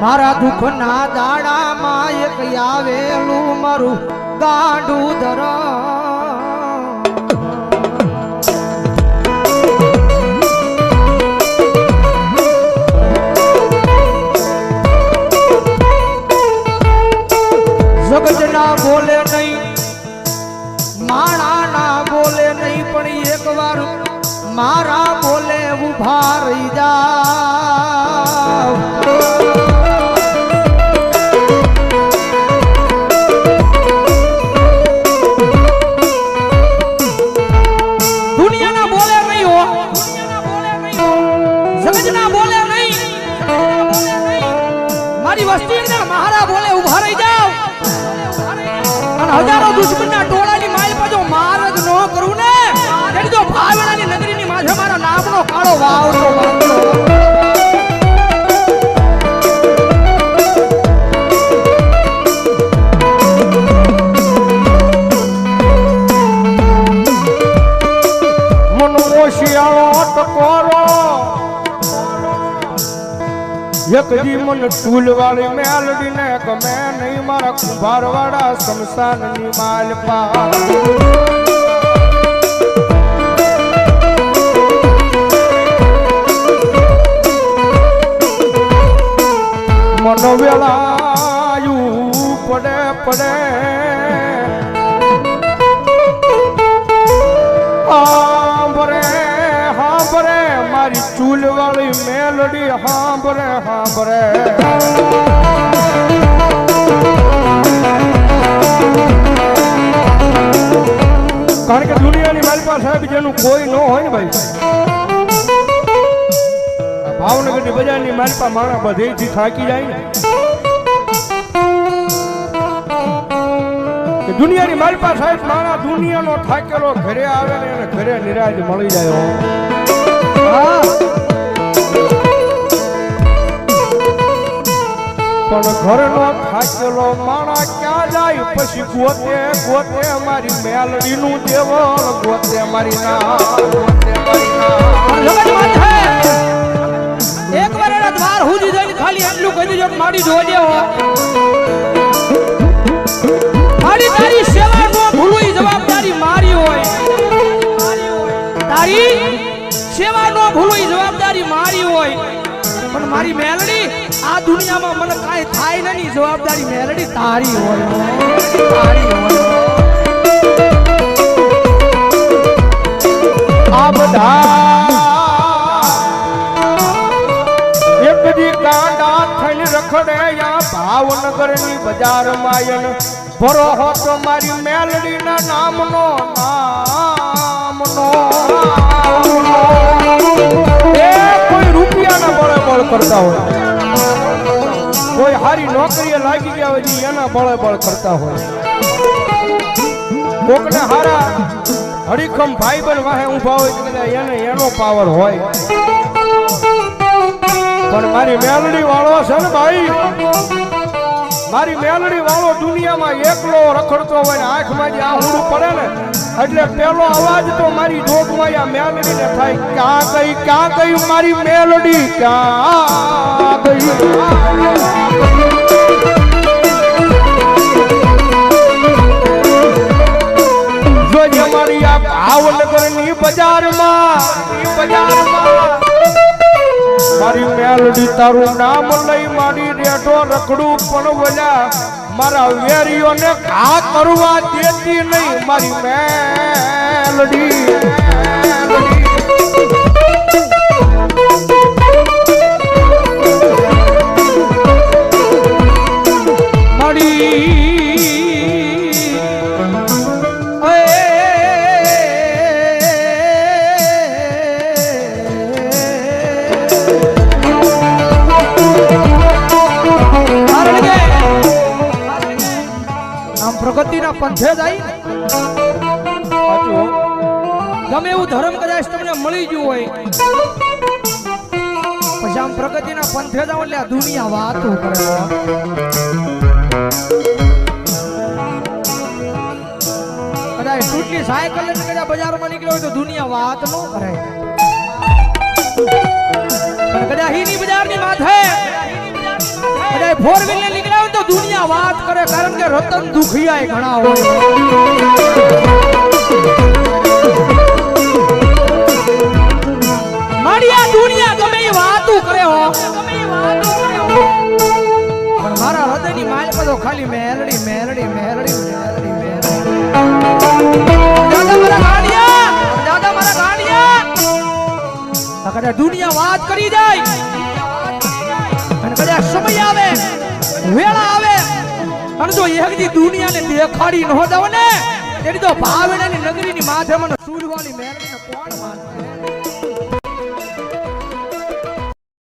મારા દુઃખના દાડામાં એક આવેલું મારું ગાંડું ધરા જગતના બોલે નહીં માણાના બોલે નહીં પણ એક વાર મારા બોલે ઉભા રહી જાવ દુનિયાના બોલે નહીં હો જગતના બોલે નહીં મારી વસ્તી મારા બોલે ઉભા રહી જાવ હજારો દુશ્મનના ટોળાની માલ પર જો માર જ ન કરું ને તેની જો ભાવણાની નગરીની માથે મારા નામનો કાળો વાવતો મનો શિયાળો ટકોરો એક જી મન ટૂલ વાળી મેલડી ને ગમે નહીં મારા કુંભાર વાળા શમશાન ની માલ પા મન વેલાયું પડે પડે હાંભરે મારી ચૂલ વાળી મેલડી હાંભરે હાંભરે કારણ કે દુનિયાની મારી પાસે સાહેબ જેનું કોઈ ન હોય ને ભાઈ ભાવનગરની બજારની મારી પાસે માણસ બધેથી થાકી જાય ને દુનિયાની મારી પાસે સાહેબ માણસ દુનિયાનો થાકેલો ઘરે આવે ને એને ઘરે નિરાજ મળી જાય પણ ઘરનો થાકેલો માણા ક્યાં જાય પછી ગોતે ગોતે મારી મેલડી નું દેવળ ગોતે મારી એક વાર એના દ્વાર હુજી જઈને ખાલી એટલું કહી દેજો મારી જોજે મારી તારી સેવા નો ભૂલું જવાબદારી મારી હોય તારી સેવા નો ભૂલું જવાબદારી મારી હોય પણ મારી મેલડી આ દુનિયામાં મને કાઈ થાય નહીં જવાબદારી મેલડી તારી હોય આ બધા એક દી કાંડા થઈને રખડે યા ભાવનગર ની બજાર માયન ભરો હો તો મારી મેલડી ના નામનો કોઈ રૂપિયાના બળે બળ કરતા હોય કોઈ હારી નોકરીએ લાગી ગયા હોય એના બળે બળ કરતા હોય કોકને હારા હરીખમ ભાઈ બન વાહે ઊભા હોય એને એનો પાવર હોય પણ મારી મેલડી વાળો છે ને ભાઈ મારી મેલડી વાળો દુનિયામાં એકલો રખડતો હોય ને આંખમાં જે આહુડું પડે ને એટલે પેલો અવાજ તો મારી જોગમાં આ મેલડી ને થાય ક્યાં ગઈ મારી મેલડી ક્યાં ગઈ જોજે મારી આ ભાવનગર ની બજારમાં મારી મેલડી તારું નામ લઈ મારી રેઠો રખડું પણ બોલ્યા મારા વેરીઓને ઘા કરવા દેતી નહીં મારી મેલડી પ્રગતિના પંથે જાય ગમે એવું ધર્મ કદાચ તમને મળી ગયું હોય પછી આમ પ્રગતિના પંથે જાવ એટલે આ દુનિયા વાતો કરે કદાચ ટૂટલી સાયકલ લઈને કદાચ બજારમાં નીકળ્યો હોય તો દુનિયા વાત ન કરે પણ કદાચ હીની બજારની માથે ફોર વ્હીલ ને નીકળ્યા હોય તો દુનિયા વાત કરે, કારણ કે રતન દુખિયા ઘણા હોય. મારી દુનિયા ગમે એ વાતું કરે હો, પણ મારા હૃદયની માલ બધો ખાલી મેલડી મેલડી મેલડી મેલડી મેલડી. દાદા મારા ગાંડિયા, દાદા મારા ગાંડિયા, કદાચ દુનિયા વાત કરી જાય અને કદાચ સમય આવે, વેળા આવે અને જો એકદી દુનિયાને દેખાડી ન દો ને, તેની તો ભાવનાની નગરીની માથે મને સૂરવાળી મેલડીને કોણ માનશે?